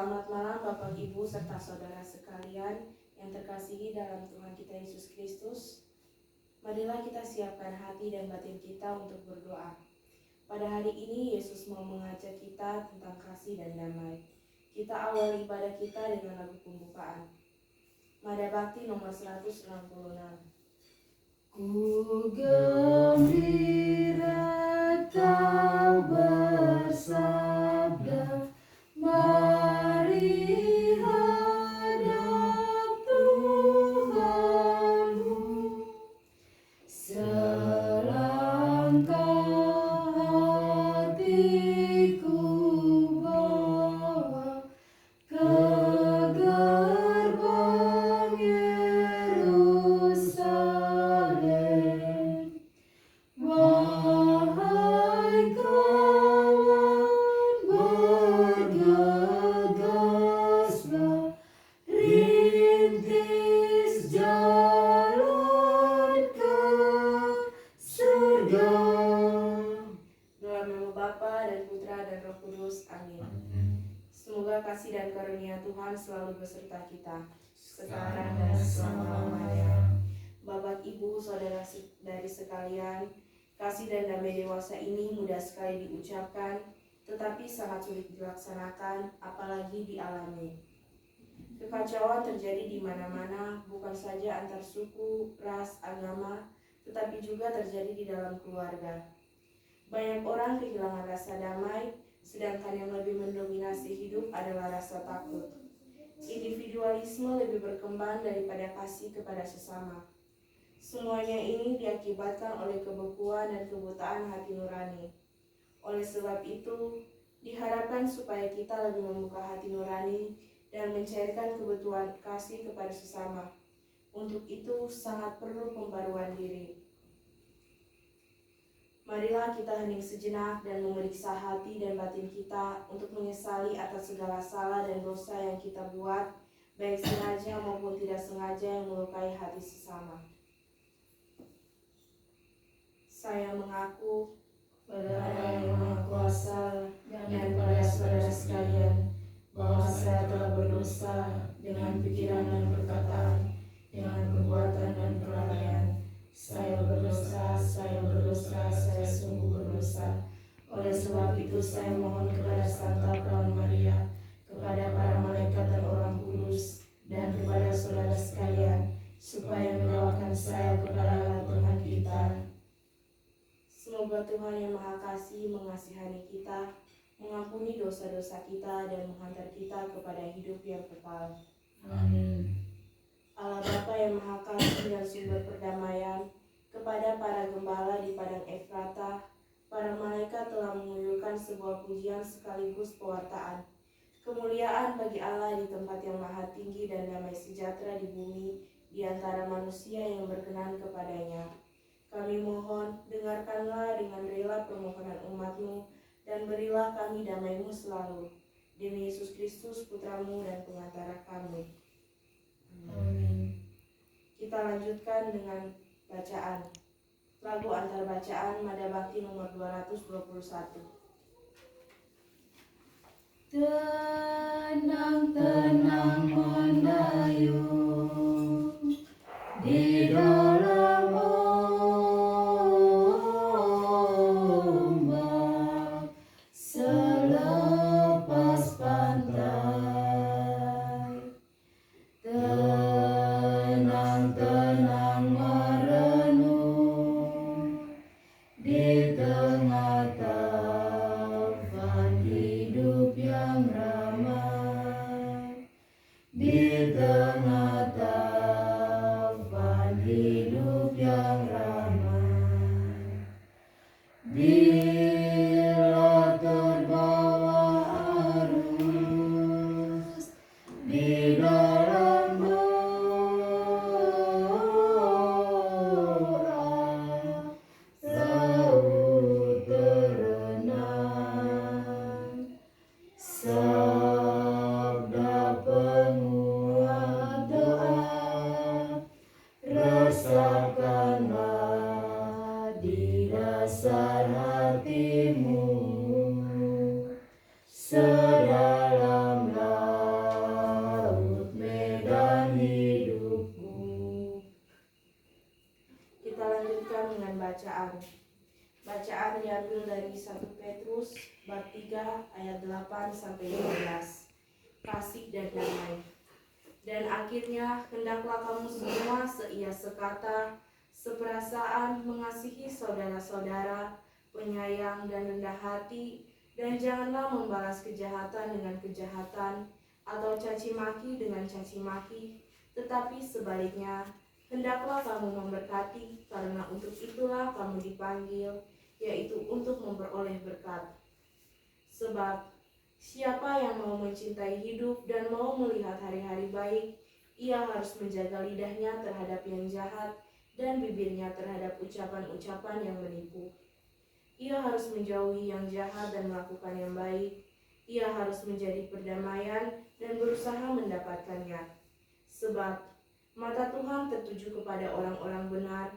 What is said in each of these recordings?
Selamat malam Bapak, Ibu, serta saudara sekalian yang terkasihi dalam Tuhan kita Yesus Kristus. Marilah kita siapkan hati dan batin kita untuk berdoa. Pada hari ini Yesus mau mengajak kita tentang kasih dan damai. Kita awali ibadah kita dengan lagu pembukaan. Mada Bakti nomor 166. Ku gembira Kau bersabda, mari hadap Tuhanmu. Selangkah hatiku bawa ke gerbang Yerusalem. Wahai kawan, bergegaslah, rintis jalan ke surga. Dalam nama Bapa dan Putra dan Roh Kudus. Amin. Semoga kasih dan karunia Tuhan selalu beserta kita, sekarang dan selama-lamanya. Bapak, Ibu, saudara-saudari sekalian, kasih dan damai dewasa ini mudah sekali diucapkan, tetapi sangat sulit dilaksanakan, apalagi dialami. Kekacauan terjadi di mana-mana, bukan saja antar suku, ras, agama, tetapi juga terjadi di dalam keluarga. Banyak orang kehilangan rasa damai, sedangkan yang lebih mendominasi hidup adalah rasa takut. Individualisme lebih berkembang daripada kasih kepada sesama. Semuanya ini diakibatkan oleh kebekuan dan kebutaan hati nurani. Oleh sebab itu, diharapkan supaya kita lebih membuka hati nurani dan mencairkan kebutuhan kasih kepada sesama. Untuk itu sangat perlu pembaruan diri. Marilah kita hening sejenak dan memeriksa hati dan batin kita untuk menyesali atas segala salah dan dosa yang kita buat, baik sengaja maupun tidak sengaja, yang melukai hati sesama. Saya mengaku pada Yang Maha Kuasa dan pada saudara sekalian bahwa saya telah berdosa dengan pikiran dan perkataan, dengan perbuatan dan kelalaian. Saya berdosa, saya sungguh berdosa. Oleh sebab itu saya mohon kepada Santa Perawan Maria, kepada para malaikat dan orang kudus, dan kepada saudara sekalian, supaya mendoakan saya kepada Allah Tuhan kita. Semoga Tuhan yang Maha Kasih mengasihani kita, mengampuni dosa-dosa kita, dan menghantar kita kepada hidup yang kekal. Amin. Allah Bapa yang Maha Kasih dan sumber perdamaian, kepada para gembala di padang Efrata, para malaikat telah mengucapkan sebuah pujian sekaligus pewartaan. Kemuliaan bagi Allah di tempat yang maha tinggi dan damai sejahtera di bumi di antara manusia yang berkenan kepadanya. Kami mohon, dengarkanlah dengan rela permohonan umat-Mu, dan berilah kami damai-Mu selalu. Demi Yesus Kristus, Putra-Mu dan Pengantara kami. Amin. Kita lanjutkan dengan bacaan. Lagu antar bacaan Mada Bakti nomor 221. Tenang-tenang mendayung di dalam ombak, selepas pantai. Tenang-tenang merenung di tengah taufan hidup yang ramai, di tengah taufan hidup yang ramai. Bila terbawa arus di dalam doa, laut terenang, sabda penguat doa, rasakanlah di dasar hati. Tuhan. Bacaan diambil dari 1 Petrus bab 3 ayat 8 sampai 12. Kasih dan damai. Dan akhirnya hendaklah kamu semua seia sekata, seperasaan, mengasihi saudara-saudara, penyayang dan rendah hati, dan janganlah membalas kejahatan dengan kejahatan atau caci maki dengan caci maki, tetapi sebaliknya hendaklah kamu memberkati, karena untuk itulah kamu dipanggil, yaitu untuk memperoleh berkat. Sebab siapa yang mau mencintai hidup dan mau melihat hari-hari baik, ia harus menjaga lidahnya terhadap yang jahat dan bibirnya terhadap ucapan-ucapan yang menipu. Ia harus menjauhi yang jahat dan melakukan yang baik. Ia harus menjadi perdamaian dan berusaha mendapatkannya. Sebab mata Tuhan tertuju kepada orang-orang benar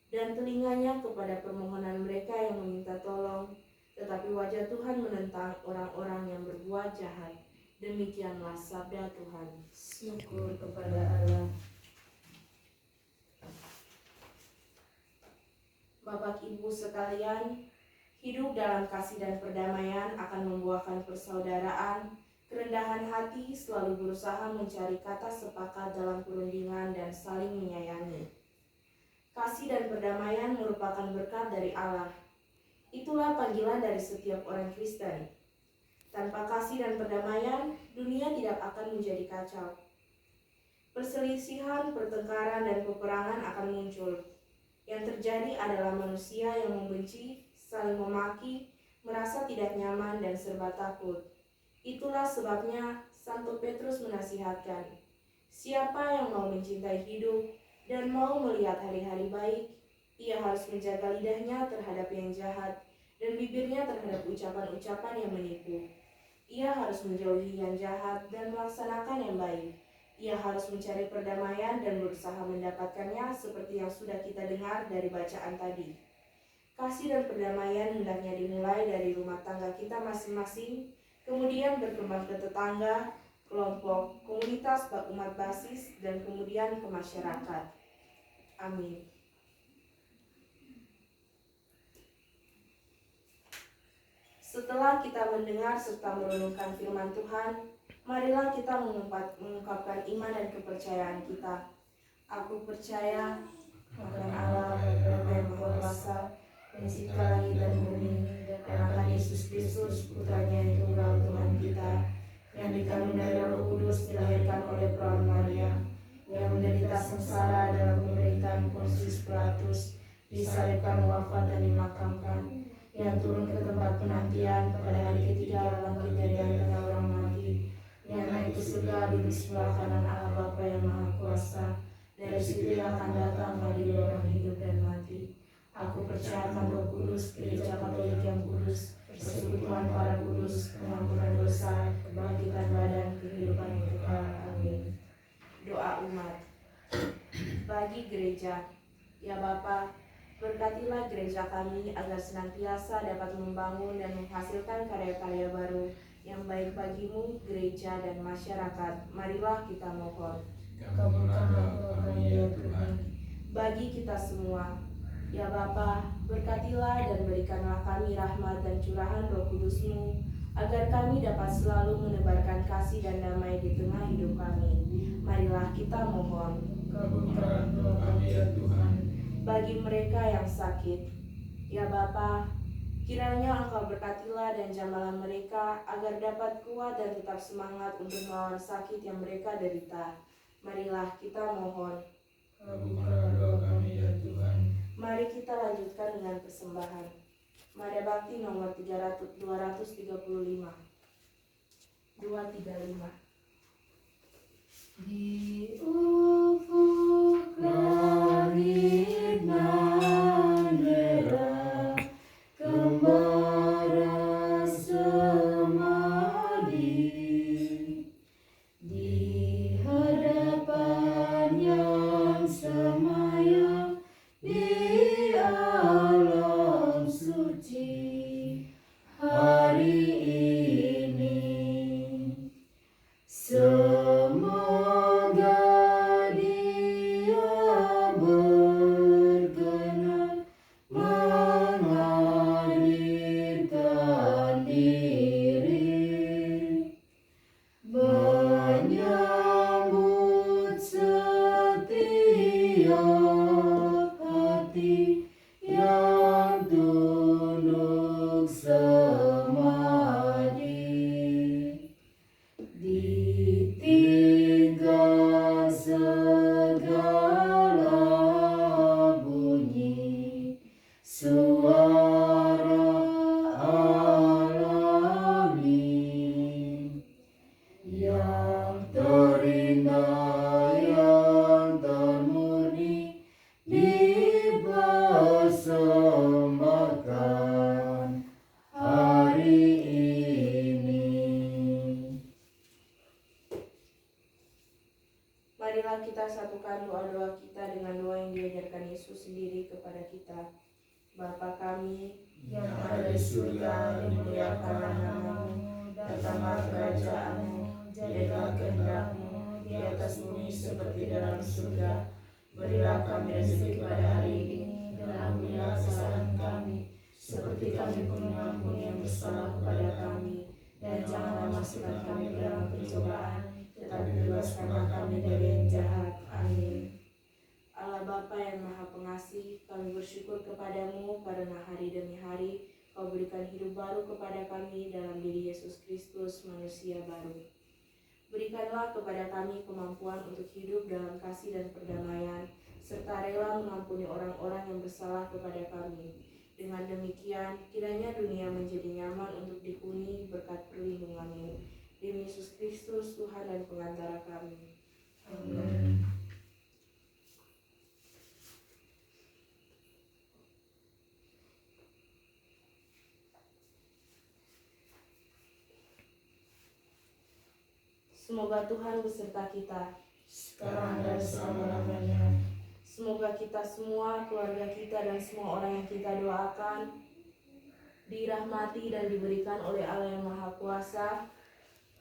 dan telinganya kepada permohonan mereka yang meminta tolong. Tetapi wajah Tuhan menentang orang-orang yang berbuat jahat. Demikianlah sabda Tuhan. Syukur kepada Allah. Bapak Ibu sekalian, hidup dalam kasih dan perdamaian akan membuahkan persaudaraan, kerendahan hati, selalu berusaha mencari kata sepakat dalam perundingan dan saling menyayangi. Kasih dan perdamaian merupakan berkat dari Allah. Itulah panggilan dari setiap orang Kristen. Tanpa kasih dan perdamaian, dunia tidak akan menjadi kacau. Perselisihan, pertengkaran, dan peperangan akan muncul. Yang terjadi adalah manusia yang membenci, saling memaki, merasa tidak nyaman, dan serba takut. Itulah sebabnya Santo Petrus menasihatkan, siapa yang mau mencintai hidup dan mau melihat hari-hari baik, ia harus menjaga lidahnya terhadap yang jahat dan bibirnya terhadap ucapan-ucapan yang menipu. Ia harus menjauhi yang jahat dan melaksanakan yang baik. Ia harus mencari perdamaian dan berusaha mendapatkannya seperti yang sudah kita dengar dari bacaan tadi. Kasih dan perdamaian hendaknya dimulai dari rumah tangga kita masing-masing, kemudian berkembang ke tetangga, kelompok, komunitas, umat basis, dan kemudian ke masyarakat. Amin. Setelah kita mendengar serta merenungkan firman Tuhan, marilah kita mengungkapkan iman dan kepercayaan kita. Aku percaya akan Allah Bapa yang Maha Kuasa, Pencipta langit dan bumi, dan akan Yesus Kristus, Putranya yang tunggal Tuhan kita, yang dikandung dari Roh Kudus, dilahirkan oleh perawan Maria, yang menderita sengsara dalam pemerintahan Pontius Pilatus, disalibkan, wafat, dan dimakamkan, yang turun ke tempat penantian, pada hari ketiga bangkit dari antara orang mati, yang naik ke surga duduk sebelah kanan Allah Bapa yang Maha Kuasa. Dari situ ia akan datang mengadili orang hidup dan mati. Aku percaya akan Roh Kudus, Gereja Katolik yang kudus, persekutuan para kudus, pengampunan dosa, kebangkitan badan, kehidupan yang kekal. Amin. Doa umat. Bagi gereja, ya Bapa, berkatilah gereja kami agar senantiasa dapat membangun dan menghasilkan karya-karya baru yang baik bagimu, gereja, dan masyarakat. Marilah kita mohon. Kabulkanlah doa kami ya Tuhan. Bagi kita semua, ya Bapa, berkatilah dan berikanlah kami rahmat dan curahan Roh Kudus-Mu, agar kami dapat selalu menebarkan kasih dan damai di tengah hidup kami. Marilah kita mohon. Kabulkanlah doa kami ya Tuhan. Bagi mereka yang sakit, ya Bapa, kiranya Engkau berkatilah dan jamalah mereka agar dapat kuat dan tetap semangat untuk melawan sakit yang mereka derita. Marilah kita mohon. Kabulkanlah doa kami ya Tuhan. Mari kita lanjutkan dengan persembahan. Mada Bakti nomor 235. 235. Di ufuk langit nan merah, kembara semadi, di hadapan yang semaya di alam suci hari ini. Semoga Dia berkenan menyambut setiap hati yang tunduk semadi, ditinggal segala bunyi suara alami yang terindah, yang termurni dipersembahkan hari ini. Marilah kita satukan doa-doa kita dengan doa yang diajarkan Yesus sendiri kepada kita. Bapa kami Yang ada di surga, dimuliakanlah namamu, datanglah kerajaanmu, jadilah kehendak-Mu di atas bumi seperti dalam surga. Berilah kami rezeki pada hari ini, dan ampunilah kesalahan kami, seperti kami pun mengampuni yang bersalah kepada kami. Dan janganlah masukkan kami ke dalam pencobaan, tetapi bebaskanlah kami dari yang jahat. Amin. Allah Bapa yang Maha Pengasih, kami bersyukur kepadamu karena hari demi hari Kau berikan hidup baru kepada kami dalam diri Yesus Kristus, manusia baru. Berikanlah kepada kami kemampuan untuk hidup dalam kasih dan perdamaian, serta rela mengampuni orang-orang yang bersalah kepada kami. Dengan demikian, kiranya dunia menjadi nyaman untuk dihuni berkat perlindungan-Mu. Demi Yesus Kristus, Tuhan dan pengantara kami. Amin. Semoga Tuhan beserta kita. Sekarang dan selama-lamanya. Semoga kita semua, keluarga kita, dan semua orang yang kita doakan dirahmati dan diberikan oleh Allah yang Maha Kuasa,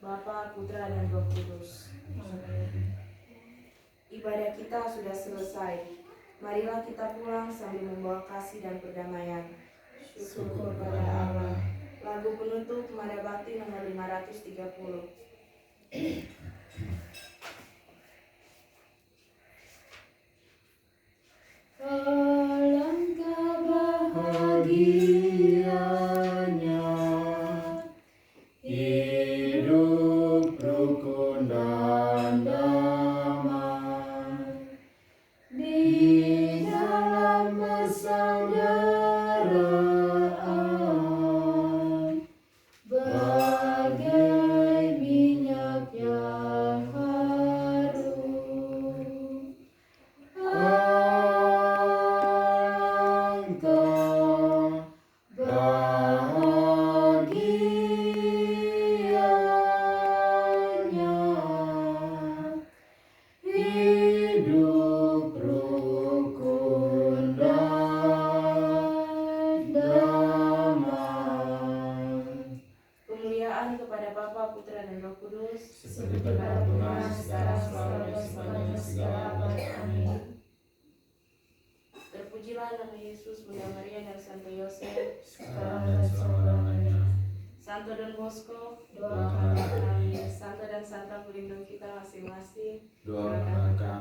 Bapa, Putra, dan Roh Kudus. Ibadah kita sudah selesai. Marilah kita pulang sambil membawa kasih dan perdamaian. Syukur pada Allah. Lagu penutup Mada Bakti nomor 530. Alangkah bahagianya hidup rukun dan damai di dalam persaudaraan, bagai minyak yang harum. Alangkah bahagianya hidup rukun dan damai. Kemuliaan kepada Bapa, Putra, dan Roh Kudus, Seperti pada permulaan, sekarang, selalu, dan sepanjang segala abad. Amin. Terpujilah nama Yesus, Bunda Maria, dan Santo Yosef. Sekarang dan selama-lamanya. Santo Don Bosco, Doakanlah kami. Santo dan Santa pelindung kita masing-masing. Doakanlah kami.